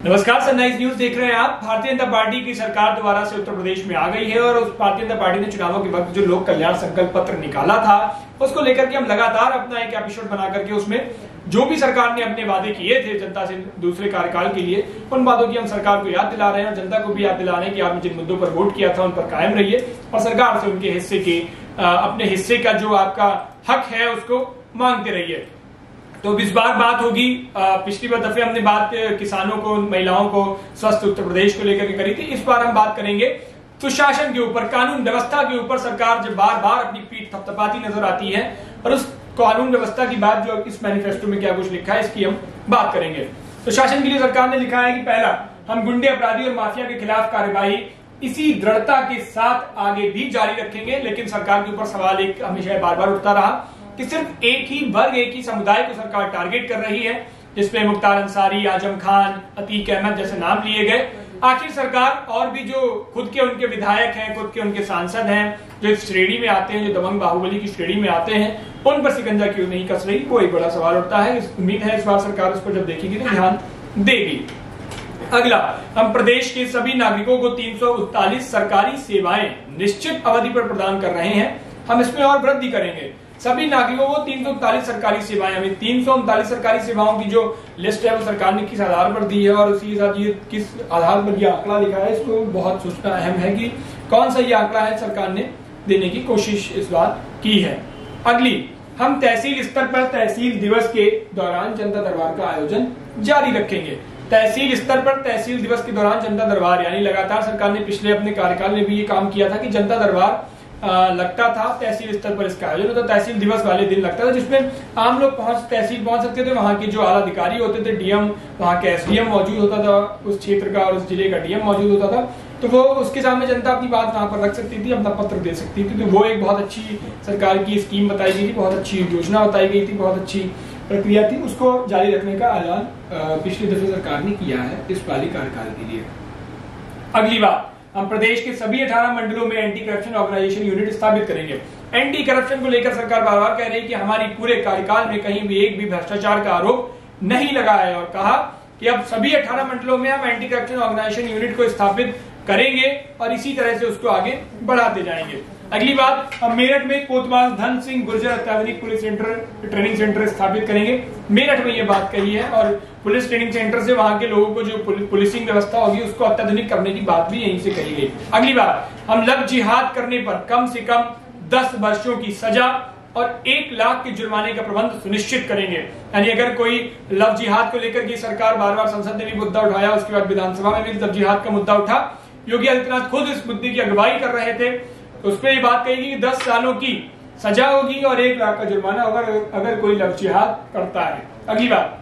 नमस्कार, sunrise news देख रहे हैं आप। भारतीय जनता पार्टी की सरकार दोबारा से उत्तर प्रदेश में आ गई है और उस भारतीय जनता पार्टी ने चुनावों के वक्त जो लोक कल्याण संकल्प पत्र निकाला था उसको लेकर के हम लगातार अपना एक एपिसोड बना करके उसमें जो भी सरकार ने अपने वादे किए थे जनता से दूसरे कार्यकाल के लिए, उन वादों की हम सरकार को याद दिला रहे हैं और जनता को भी याद दिला रहे हैं कि आपने जिन मुद्दों पर वोट किया था उन पर कायम रहिए और सरकार से उनके हिस्से के अपने हिस्से का जो आपका हक है उसको मांगते रहिए। तो इस बार बात होगी, पिछली बार दफे हमने बात किसानों को, महिलाओं को, स्वस्थ उत्तर प्रदेश को लेकर के करी थी। इस बार हम बात करेंगे सुशासन के ऊपर, कानून व्यवस्था के ऊपर। सरकार जब बार बार अपनी पीठ थपथपाती नजर आती है और उस कानून व्यवस्था की बात जो इस मैनिफेस्टो में क्या कुछ लिखा है इसकी हम बात करेंगे। सुशासन के लिए सरकार ने लिखा है कि पहला, हम गुंडे, अपराधी और माफिया के खिलाफ कार्यवाही इसी दृढ़ता के साथ आगे भी जारी रखेंगे। लेकिन सरकार के ऊपर सवाल एक हमेशा बार बार उठता रहा कि सिर्फ एक ही वर्ग, एक ही समुदाय को सरकार टारगेट कर रही है, जिसमें मुख्तार अंसारी, आजम खान, अतीक अहमद जैसे नाम लिए गए। आखिर सरकार और भी जो खुद के उनके विधायक हैं, खुद के उनके सांसद हैं, जो इस श्रेणी में आते हैं, जो दबंग बाहुबली की श्रेणी में आते हैं, उन पर शिकंजा क्यों नहीं कस रही, वो एक बड़ा सवाल उठता है। उम्मीद है इस बार सरकार उस पर जब देखेगी तो ध्यान देगी। अगला, हम प्रदेश के सभी नागरिकों को 339 सरकारी सेवाएं निश्चित अवधि पर प्रदान कर रहे हैं। हम इसमें और वृद्धि करेंगे। सभी नागरिकों को 339 सरकारी सेवाएं, हमें 339 सरकारी सेवाओं की जो लिस्ट है वो सरकार ने किस आधार पर दी है और उसी के साथ ये किस आधार पर ये आंकड़ा लिखा है, इसको बहुत सोचना अहम है कि कौन सा ये आंकड़ा है सरकार ने देने की कोशिश इस बार की है। अगली, हम तहसील स्तर पर तहसील दिवस के दौरान जनता दरबार का आयोजन जारी रखेंगे। तहसील स्तर पर तहसील दिवस के दौरान जनता दरबार, यानी लगातार सरकार ने पिछले अपने कार्यकाल में भी ये काम किया था कि जनता दरबार लगता था, तहसील स्तर पर इसका आयोजन होता। तहसील दिवस वाले दिन लगता था जिसमें आम लोग तहसील पहुंच सकते थे। वहां के जो आला अधिकारी होते थे, डीएम, वहां के एसडीएम मौजूद होता था, उस क्षेत्र का और उस जिले का डीएम मौजूद होता था, तो वो उसके सामने जनता अपनी बात वहां पर रख सकती थी, अपना पत्र दे सकती थी। तो वो एक बहुत अच्छी सरकार की स्कीम बताई गई थी, बहुत अच्छी योजना बताई गई थी, बहुत अच्छी प्रक्रिया थी। उसको जारी रखने का ऐलान पिछले दफे सरकार ने किया है इस वाले कार्यकाल के लिए। अगली बात, हम प्रदेश के सभी 18 मंडलों में एंटी करप्शन ऑर्गेनाइजेशन यूनिट स्थापित करेंगे। एंटी करप्शन को लेकर सरकार बार बार कह रही है कि हमारी पूरे कार्यकाल में कहीं भी एक भी भ्रष्टाचार का आरोप नहीं लगा है और कहा कि अब सभी 18 मंडलों में हम एंटी करप्शन ऑर्गेनाइजेशन यूनिट को स्थापित करेंगे और इसी तरह से उसको आगे बढ़ाते जाएंगे। अगली बात, हम मेरठ में कोतवाल धन सिंह गुर्जर अत्याधुनिक पुलिस ट्रेनिंग सेंटर स्थापित करेंगे। मेरठ में ये बात कही है और पुलिस ट्रेनिंग सेंटर से वहां के लोगों को जो पुलिसिंग व्यवस्था होगी उसको अत्याधुनिक करने की बात भी यहीं से कही गई। अगली बात, हम लव जिहाद करने पर कम से कम 10 वर्षों की सजा और 1 लाख के जुर्माने का प्रबंध सुनिश्चित करेंगे। यानी अगर कोई लव जिहाद को लेकर की सरकार बार बार संसद में भी मुद्दा उठाया, उसके बाद विधानसभा में भी लव जिहाद का मुद्दा उठा, योगी आदित्यनाथ खुद इस मुद्दे की अगुवाई कर रहे थे, तो उसमें ये बात कही कि 10 सालों की सजा होगी और 1 लाख का जुर्माना होगा अगर कोई लव जिहाद करता है। अगली बात,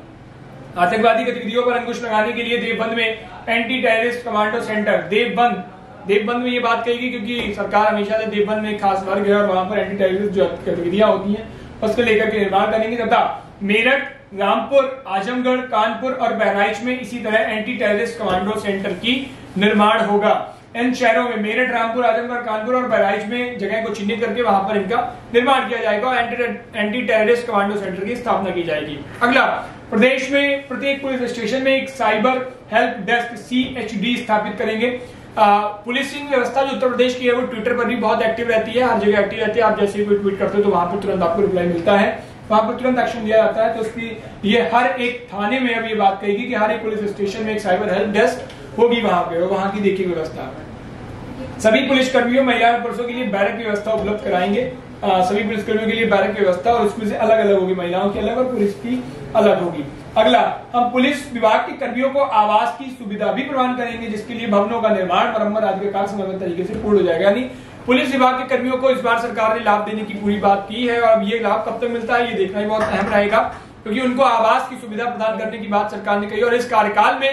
आतंकवादी गतिविधियों पर अंकुश लगाने के लिए देवबंद में anti terrorist commando centre, Deoband में ये बात कही गई क्योंकि सरकार हमेशा से देवबंद में एक खास वर्ग है और वहां पर एंटी टेररिस्ट जो गतिविधियां होती हैं उसको लेकर के निर्माण करेंगे। तथा मेरठ, रामपुर, आजमगढ़, कानपुर और बहराइच में इसी तरह एंटी टेररिस्ट कमांडो सेंटर की निर्माण होगा। इन शहरों में मेरठ, रामपुर, आजमगढ़, कानपुर और बहराइच में जगह को चिन्हित करके वहां पर इनका निर्माण किया जाएगा और एंटी टेररिस्ट कमांडो सेंटर की स्थापना की जाएगी। अगला, प्रदेश में प्रत्येक पुलिस स्टेशन में एक साइबर हेल्प डेस्क CHD स्थापित करेंगे। पुलिसिंग व्यवस्था जो उत्तर प्रदेश की है वो ट्विटर पर भी बहुत एक्टिव रहती है, हर जगह एक्टिव रहती है। आप जैसे कोई ट्वीट करते हो तो वहां पर तुरंत आपको रिप्लाई मिलता है, वहां पर तुरंत एक्शन लिया जाता है। तो उसकी ये हर एक थाने में अब ये बात कहेगी कि हर एक पुलिस स्टेशन में एक साइबर हेल्प डेस्क होगी वहां पे, वहां की देखिए व्यवस्था। सभी पुलिसकर्मियों, महिला और पुरुषों के लिए बैरक की व्यवस्था उपलब्ध कराएंगे। सभी पुलिसकर्मियों के लिए बैरक की व्यवस्था और उसमें से अलग अलग होगी, महिलाओं की अलग और पुलिस की अलग होगी। अगला, हम पुलिस विभाग के कर्मियों को आवास की सुविधा भी प्रदान करेंगे जिसके लिए भवनों का निर्माण, मरम्मत आदि का कार्य समयबद्ध तरीके से पूर्ण हो जाएगा। यानी पुलिस विभाग के कर्मियों को इस बार सरकार ने लाभ देने की पूरी बात की है और अब ये लाभ कब तक मिलता है ये देखना ही बहुत अहम रहेगा क्योंकि उनको आवास की सुविधा प्रदान करने की बात सरकार ने कही और इस कार्यकाल में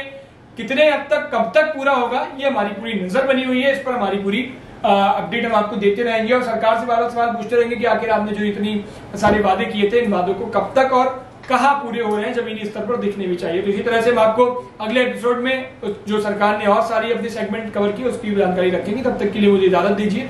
कितने हद तक, कब तक पूरा होगा ये हमारी पूरी नजर बनी हुई है। इस पर हमारी पूरी अपडेट हम आपको देते रहेंगे और सरकार से बार बार सवाल पूछते रहेंगे कि आखिर आपने जो इतनी सारे वादे किए थे इन वादों को कब तक और कहां पूरे हो रहे हैं, जमीनी स्तर पर दिखने भी चाहिए। तो इसी तरह से हम आपको अगले एपिसोड में जो सरकार ने और सारी अपनी सेगमेंट कवर की उसकी जानकारी रखेंगे। तब तक के लिए मुझे इजाजत दीजिए।